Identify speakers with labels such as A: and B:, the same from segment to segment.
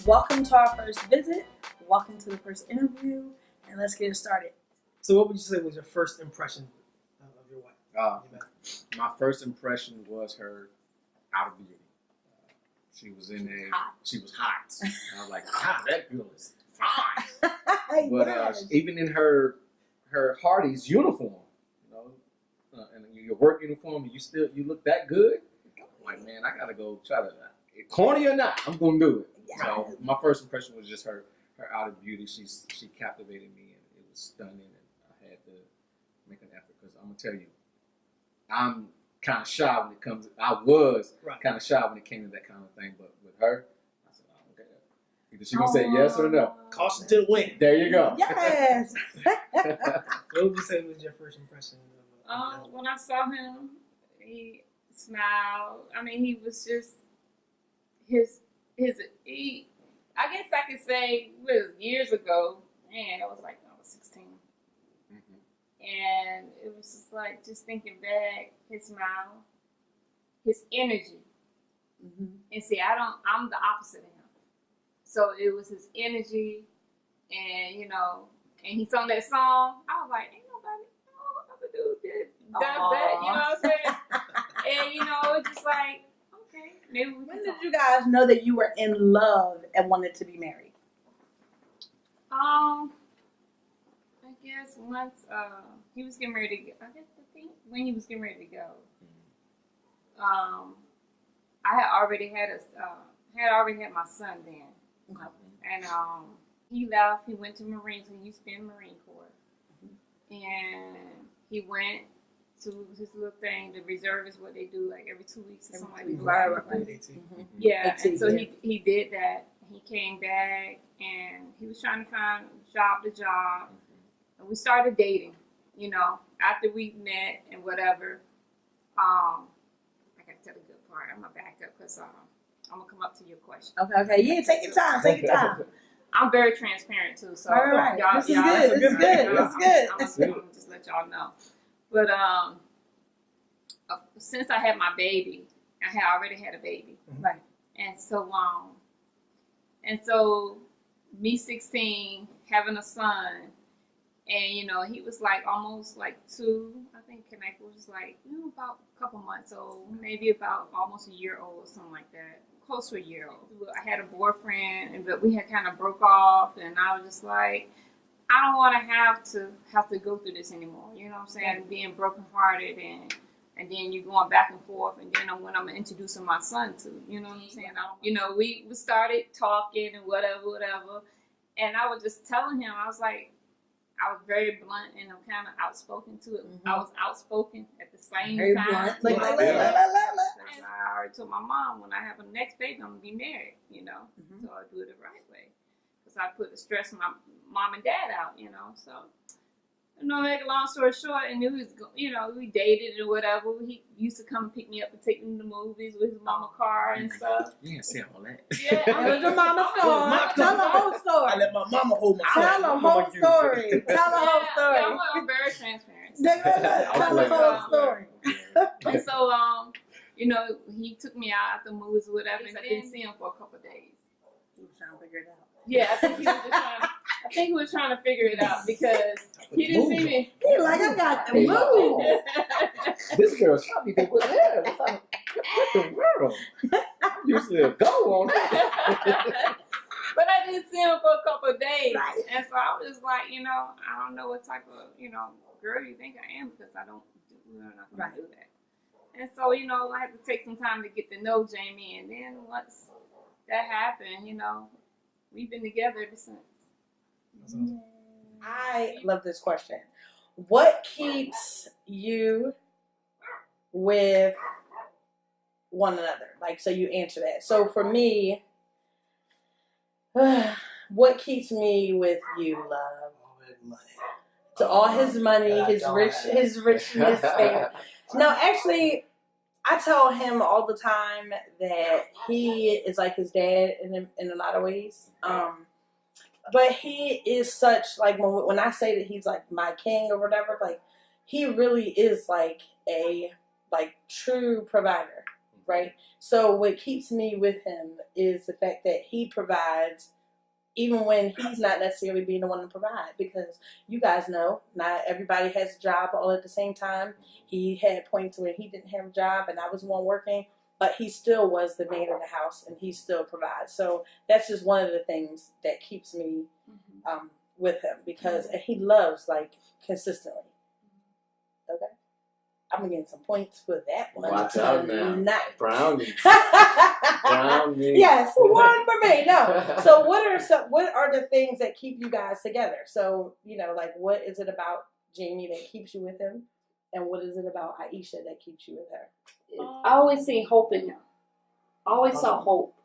A: welcome to our first visit. Welcome to the first interview, and let's get it started.
B: So what would you say was your first impression of your wife?
C: My first impression was her out of beauty. She was she was hot. And I was like, God, that girl is fine. But
A: Yes.
C: even in her Hardy's uniform, and your work uniform, you look that good. I'm like, man, I gotta go try to, corny or not, I'm gonna do it.
A: Yes.
C: So my first impression was just her out of beauty. She captivated me, and it was stunning. And I had to make an effort because I'm gonna tell you, I'm kind of shy when it comes. I was kind of shy when it came to that kind of thing, but with her, I said, I don't care. Either she gonna say yes or no.
B: Caution to the wind.
C: There you go.
A: Yes.
B: What would you say was your first impression of
D: When I saw him, he smiled. I mean, he was just I guess I could say it was years ago. Man, I was 16. And it was just like, just thinking back, his smile, his energy. And see, I'm the opposite of him. So it was his energy, and and he sung that song. I was like, ain't nobody, no other dude does that, you know what I'm saying? And it's just like, okay, maybe we
A: When
D: can
A: did
D: talk.
A: you guys know that you were in love and wanted to be married?
D: I guess once he was getting ready to go. I think when he was getting ready to go, I had already had my son then.
A: Okay.
D: And he left. He went to Marines. He used to be in the Marine Corps. And he went to his little thing. The reserve is what they do, like every 2 weeks or something like that.
A: Right.
D: Yeah.
A: AT,
D: And so
A: yeah.
D: he did that. He came back and he was trying to find job to job. And we started dating, after we met and whatever. I gotta tell the good part. I'm gonna back up because I'm gonna come up to your question.
A: Okay. Yeah, take your time. Take your time.
D: I'm very transparent too, so
A: All right.
D: y'all,
A: This is good. This is good. This is good.
D: I'm gonna just let y'all know. But since I had my baby, I had already had a baby,
A: Right.
D: and so me 16 having a son, and he was almost 2. I think Connect was about a couple months old, maybe about almost a year old or something like that. Close to a year old. I had a boyfriend, but we had kind of broke off, and I was just like, I don't want to have to go through this anymore. You know what I'm saying? Right. Being brokenhearted, and then you going back and forth, and then when I'm introducing my son to, you know what I'm saying? We started talking and whatever, and I was just telling him, I was very blunt, and I'm kind of outspoken to it. I was outspoken at the same
A: Very
D: time.
A: blunt.
D: And I already told my mom, when I have a next baby, I'm gonna be married. So I do it the right way, because I put the stress on my mom and dad out. So make a long story short, and we dated or whatever. He used to come and pick me up and take me to the movies with his mama car and stuff.
C: You didn't say all that.
D: Yeah,
A: It was your mama's story. Tell the whole
B: I
A: story.
B: let my mama hold my
A: Tell the whole story. Tell the whole story.
D: Yeah, I'm very transparent.
A: Tell the whole story.
D: And so, he took me out at the movies or whatever, and I didn't see him for a couple of days.
A: He was trying to figure it out.
D: Yeah, I think he was trying to figure it out because he didn't see me.
A: He I got the move.
C: This girl's happy to put there. What the world? You should go on that.
D: But I didn't see him for a couple of days.
A: Right.
D: And so I was just like, I don't know what type of, girl you think I am, because we're not going to do that. And so, I had to take some time to get to know Jamie. And then once that happened, we've been together ever since.
B: Awesome.
A: I love this question. What keeps you with one another? So you answer that. So for me, what keeps me with you, love?
B: All that money.
A: To all his money, his richness there. No, actually, I tell him all the time that he is like his dad in a lot of ways. But he is such, when I say that he's my king or whatever, he really is a true provider. right? So what keeps me with him is the fact that he provides even when he's not necessarily being the one to provide, because you guys know not everybody has a job all at the same time. He had points where he didn't have a job and I was the one working, but he still was the man of the house and he still provides. So that's just one of the things that keeps me with him, because and he loves like consistently. Okay, I'm gonna get some points for that one.
C: Watch out now.
A: Nice.
C: Brownie. Brownie.
A: Yes, one for me. No. So what are the things that keep you guys together? So, you know, like what is it about Jamie that keeps you with him? And what is it about Aisha that keeps you with her?
D: I always see hope in him. I always saw hope.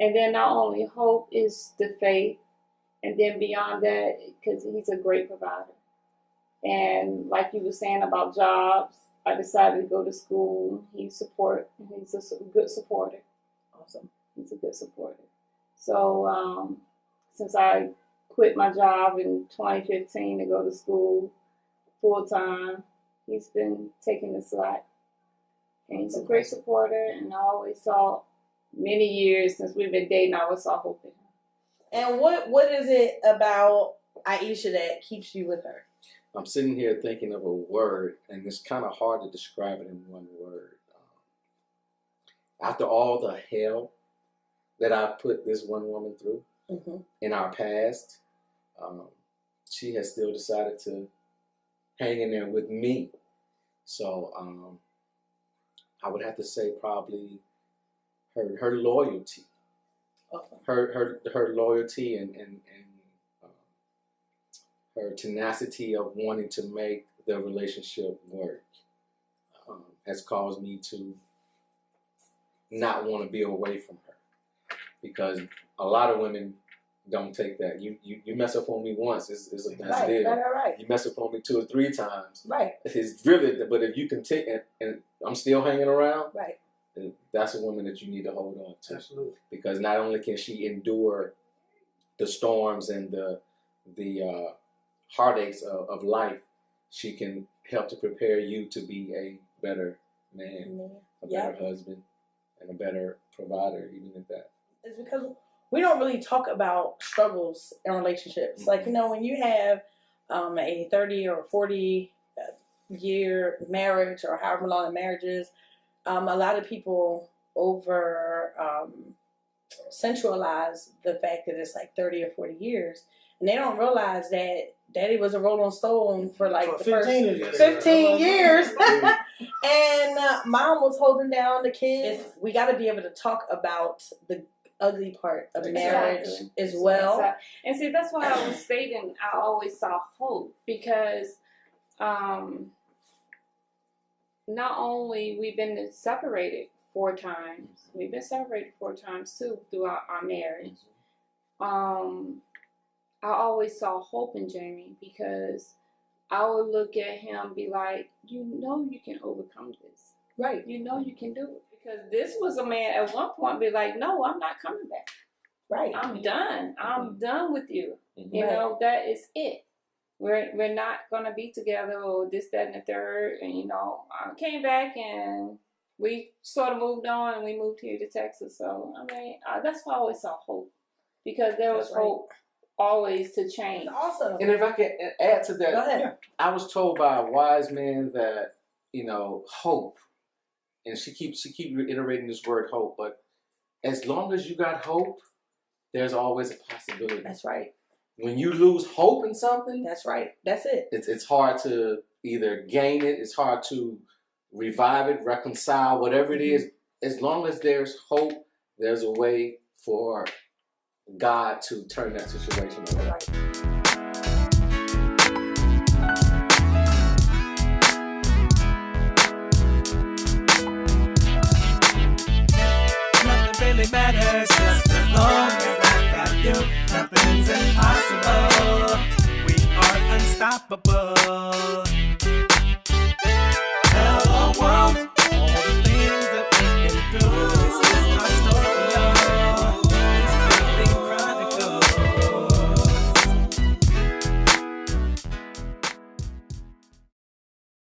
D: And then not only hope is the faith, and then beyond that, because he's a great provider. And like you were saying about jobs, I decided to go to school. He's a good supporter.
A: Awesome.
D: He's a good supporter. So since I quit my job in 2015 to go to school full time, he's been taking the slack. And he's a great supporter, and I always saw, many years since we've been dating, I always saw hope in him.
A: And what is it about Aisha that keeps you with her?
C: I'm sitting here thinking of a word, and it's kind of hard to describe it in one word. After all the hell that I've put this one woman through in our past, she has still decided to hang in there with me. So I would have to say probably her loyalty, her loyalty and her tenacity of wanting to make the relationship work has caused me to not want to be away from her, because a lot of women don't take that. You mess up on me once, it's a nice deal.
A: Right.
C: You mess up on me 2 or 3 times,
A: right?
C: It's really, but if you can take it and I'm still hanging around,
A: right?
C: That's a woman that you need to hold on to.
B: Absolutely.
C: Because not only can she endure the storms and the heartaches of life, she can help to prepare you to be a better man, a better husband, and a better provider, even at that.
A: It's because we don't really talk about struggles in relationships. Like, you know, when you have a 30 or 40 year marriage, or however long the marriage is, a lot of people over centralize the fact that it's like 30 or 40 years, and they don't realize that Daddy was a rolling stone for like the first 15 years. And Mom was holding down the kids. We got to be able to talk about the ugly part of marriage as well.
D: Exactly. And see, that's why I was stating I always saw hope, because not only we've been separated 4 times, we've been separated 4 times too throughout our marriage. I always saw hope in Jamie, because I would look at him and be like, you know you can overcome this.
A: Right.
D: You know you can do it. Because this was a man at one point be like, no, I'm not coming back.
A: Right.
D: I'm done. I'm done with you. You
A: Right.
D: know, that is it. We're not going to be together, or this, that, and the third. And, you know, I came back and we sort of moved on, and we moved here to Texas. So, I mean, that's why I always saw hope, because there was hope always to change.
A: Awesome.
C: And if I can add to that,
A: Go ahead.
C: I was told by a wise man that, you know, hope, and she keeps reiterating this word hope, but as long as you got hope, there's always a possibility.
A: That's right.
C: When you lose hope in something,
A: That's right. That's it.
C: it's hard to either gain it, it's hard to revive it, reconcile, whatever it is. As long as there's hope, there's a way for God to turn that situation around.
A: Right.
E: Nothing really matters, just as long as I got you, nothing's impossible. We are unstoppable.